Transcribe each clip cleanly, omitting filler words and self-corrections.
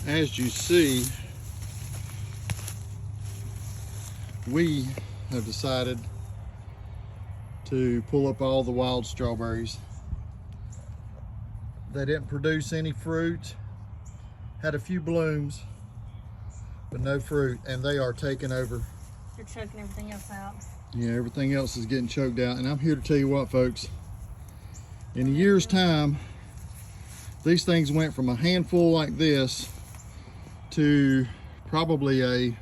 As you see, we have decided to pull up all the wild strawberries. They didn't produce any fruit, had a few blooms, but no fruit, and they are taking over. You're choking everything else out. Yeah, everything else is getting choked out. And I'm here to tell you what, folks, in a year's time, these things went from a handful like this to probably a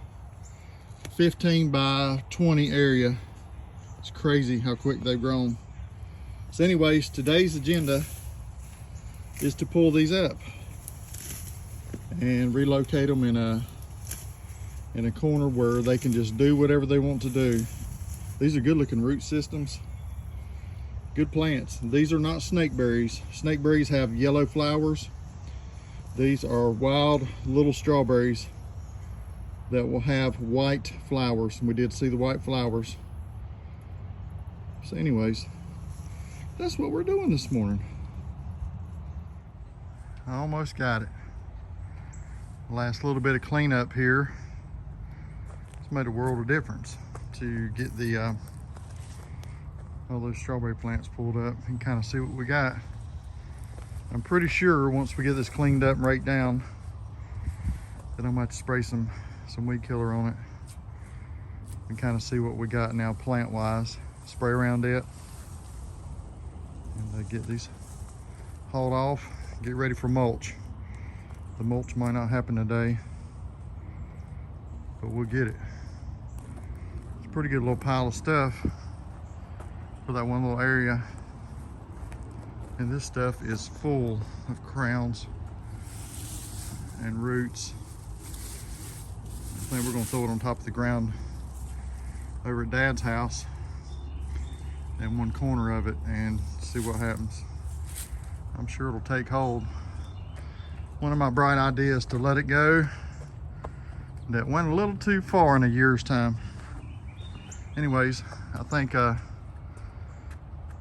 15 by 20 area. It's crazy how quick they've grown. So anyways, today's agenda is to pull these up and relocate them in a corner where they can just do whatever they want to do. These are good looking root systems, good plants. These are not snakeberries. Snakeberries have yellow flowers. These are wild little strawberries that will have white flowers. And we did see the white flowers. So anyways, that's what we're doing this morning. I almost got it. Last little bit of cleanup here. It's made a world of difference to get the all those strawberry plants pulled up and kind of see what we got. I'm pretty sure once we get this cleaned up and raked down that I might have to spray some weed killer on it and kind of see what we got now plant wise. Spray around it and get these hauled off, get ready for mulch. The mulch might not happen today, but we'll get it. It's a pretty good little pile of stuff for that one little area. And this stuff is full of crowns and roots. I think we're gonna throw it on top of the ground over at Dad's house in one corner of it and see what happens. I'm sure it'll take hold. One of my bright ideas to let it go that went a little too far in a year's time. Anyways, I think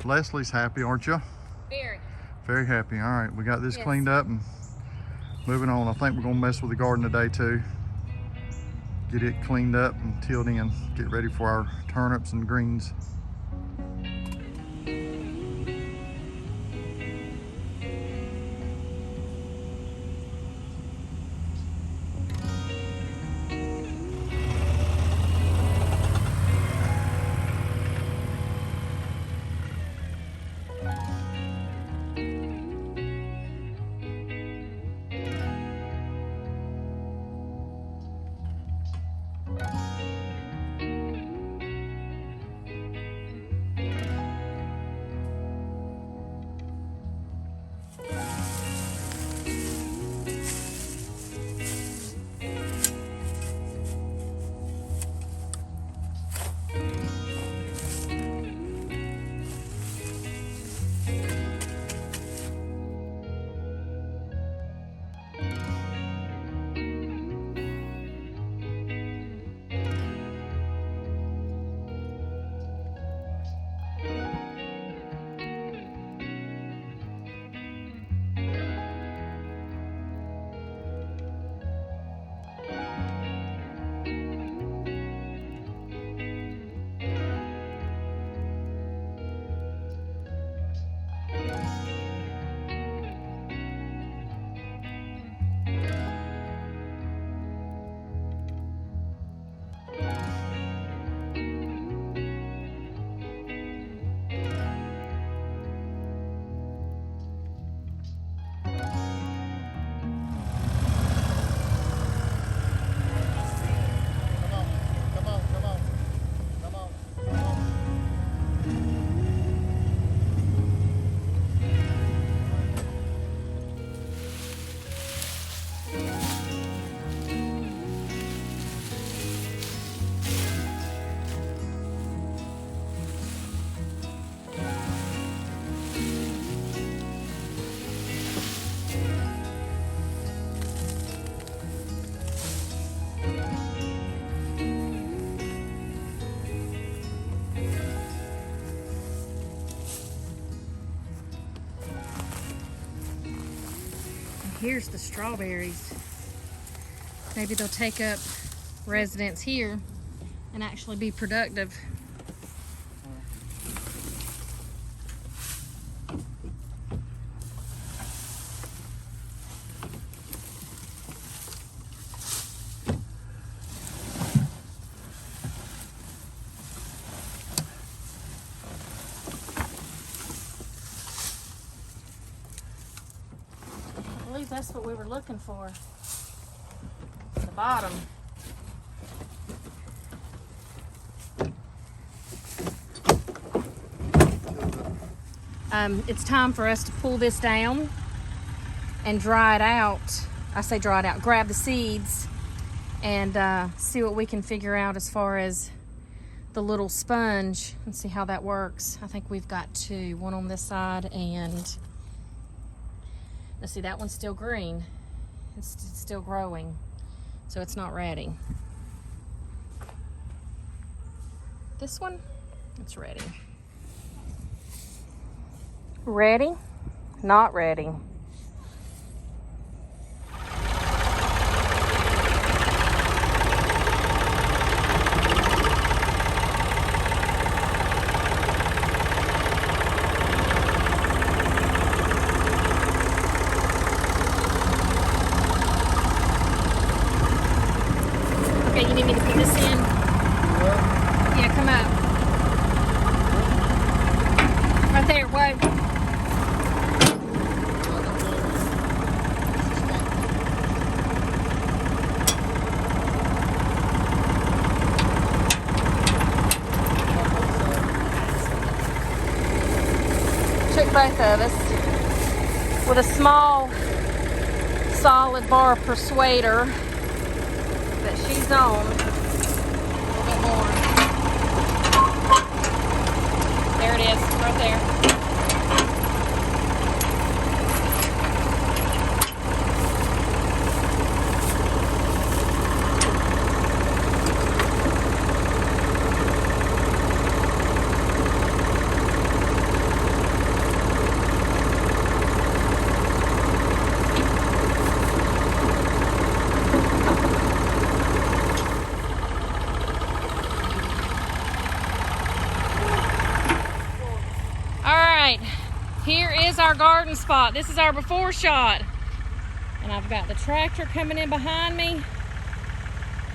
Leslie's happy, aren't you? Very. Very happy. All right, we got this cleaned up and moving on. I think we're gonna mess with the garden today too. Get it cleaned up and tilled in. Get ready for our turnips and greens. Here's the strawberries. Maybe they'll take up residence here and actually be productive. I believe that's what we were looking for. The bottom. It's time for us to pull this down and dry it out. I say dry it out, grab the seeds and see what we can figure out as far as the little sponge and see how that works. I think we've got two, one on this side, and let's see, that one's still green. It's still growing, so it's not ready. This one, it's ready. Ready? Not ready. Okay, you need me to put this in? Yeah, come up. Right there, whoa. Took both of us with a small solid bar persuader that she's on. A little bit more. There it is, right there. Here is our garden spot. This is our before shot. And I've got the tractor coming in behind me,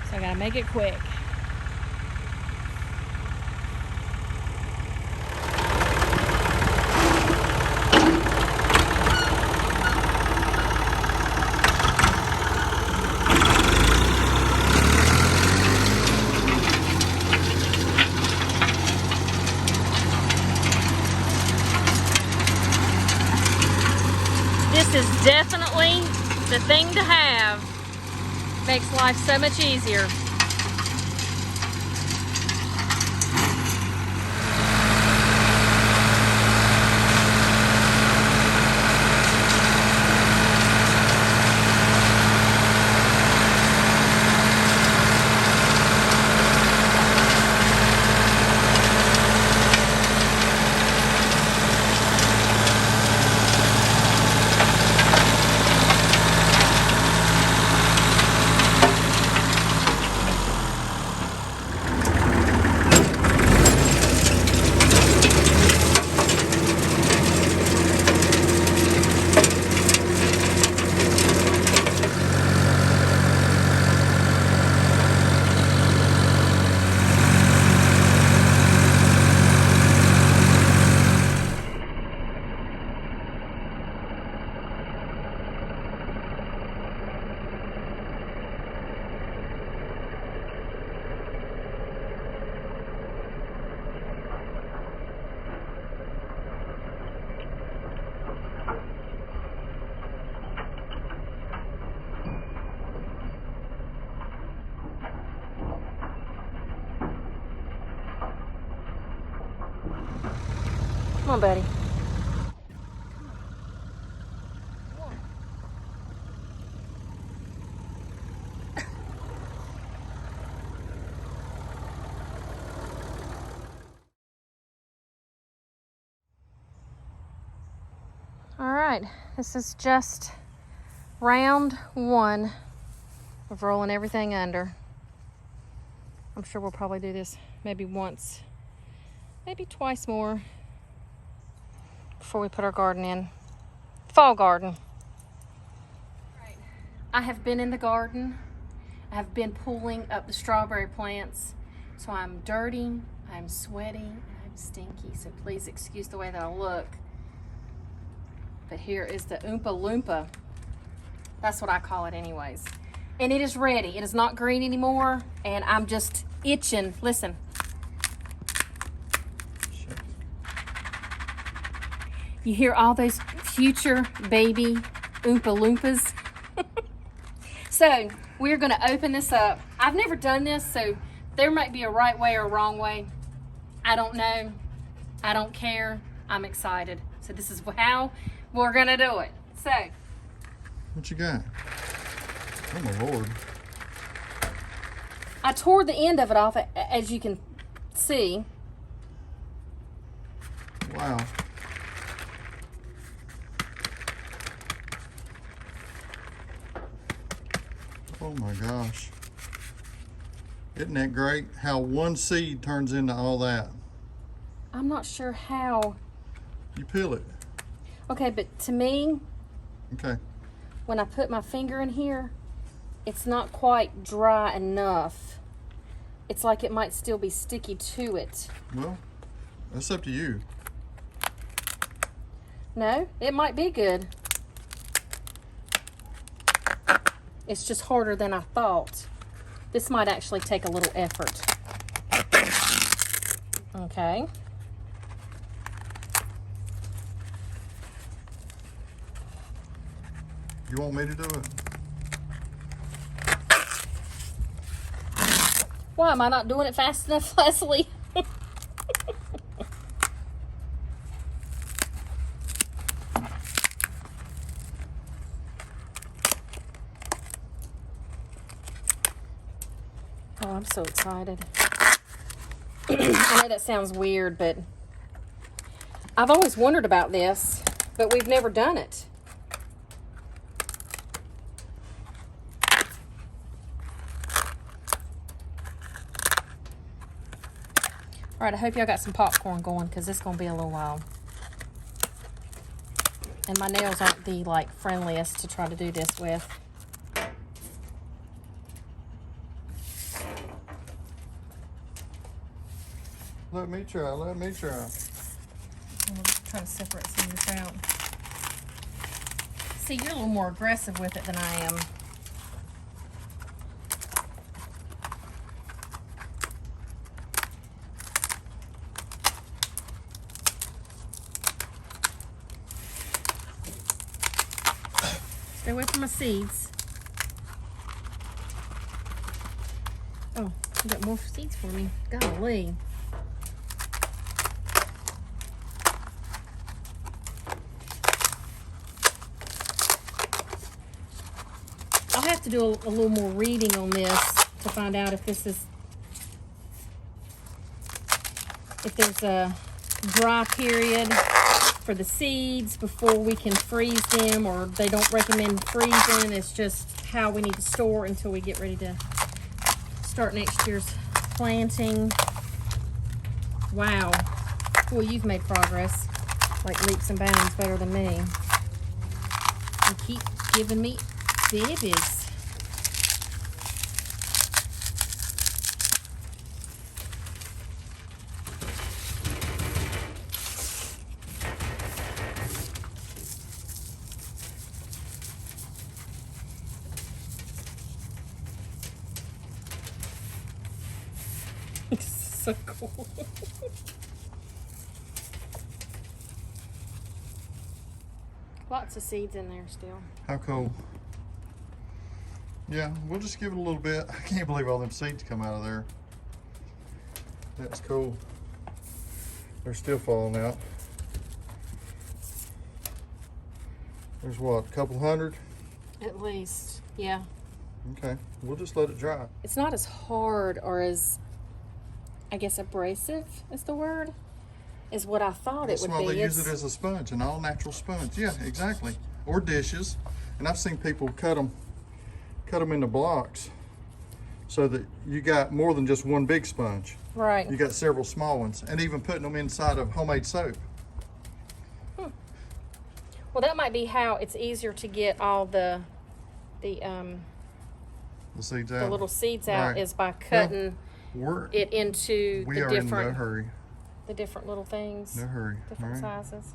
so I gotta make it quick. This is definitely the thing to have. Makes life so much easier. Come on, buddy. All right, this is just round one of rolling everything under. I'm sure we'll probably do this maybe once, maybe twice more before we put our garden in. Fall garden. Right. I have been in the garden. I have been pulling up the strawberry plants. So I'm dirty, I'm sweaty, I'm stinky. So please excuse the way that I look. But here is the Oompa Loompa. That's what I call it anyways. And it is ready. It is not green anymore. And I'm just itching. Listen. You hear all those future baby Oompa Loompas? So we're going to open this up. I've never done this, so there might be a right way or a wrong way. I don't know. I don't care. I'm excited. So this is how we're going to do it. So. What you got? Oh my Lord. I tore the end of it off, as you can see. Wow. Oh my gosh. Isn't that great how one seed turns into all that? I'm not sure how. You peel it. Okay, but to me, okay, when I put my finger in here, it's not quite dry enough. It's like it might still be sticky to it. Well, that's up to you. No, it might be good. It's just harder than I thought. This might actually take a little effort. Okay. You want me to do it? Why am I not doing it fast enough, Leslie? Oh, I'm so excited. I know that sounds weird, but I've always wondered about this, but we've never done it. All right, I hope y'all got some popcorn going because it's going to be a little while. And my nails aren't the, like, friendliest to try to do this with. Let me try, let me try. I'm just trying to separate some of this out. See, you're a little more aggressive with it than I am. Stay away from my seeds. Oh, you got more seeds for me. Golly. I'll have to do a little more reading on this to find out if this is, if there's a dry period for the seeds before we can freeze them, or they don't recommend freezing. It's just how we need to store until we get ready to start next year's planting. Wow. Boy, you've made progress like leaps and bounds better than me. You keep giving me babies. So cool. Lots of seeds in there still. How cool. Yeah, we'll just give it a little bit. I can't believe all them seeds come out of there. That's cool. They're still falling out. There's what, a couple hundred? At least, yeah. Okay, we'll just let it dry. It's not as hard or as, I guess, abrasive is the word, is what I thought That's it would why be. they use it as a sponge, an all-natural sponge. Yeah, exactly. Or dishes. And I've seen people cut cut them into blocks so that you got more than just one big sponge. Right. You got several small ones, and even putting them inside of homemade soap. Well, that might be how it's easier to get all the seeds out. the little seeds out, Right. is by cutting it into we the are in no different hurry. the different little things. No hurry. Different All right. sizes.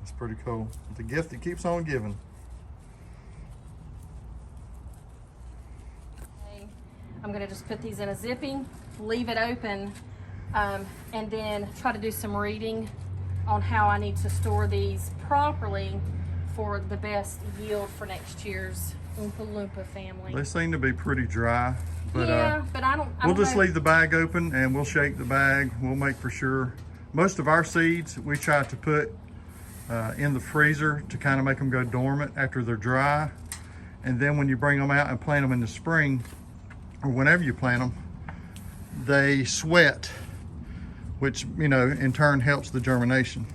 It's pretty cool. The gift that keeps on giving. I'm gonna just put these in a zipping, leave it open, and then try to do some reading on how I need to store these properly for the best yield for next year's Oompa Loompa family. They seem to be pretty dry, but yeah, but I we'll don't just know. leave the bag open and we'll shake the bag. We'll make for sure. Most of our seeds we try to put in the freezer to kind of make them go dormant after they're dry, and then when you bring them out and plant them in the spring or whenever you plant them, they sweat, which in turn helps the germination.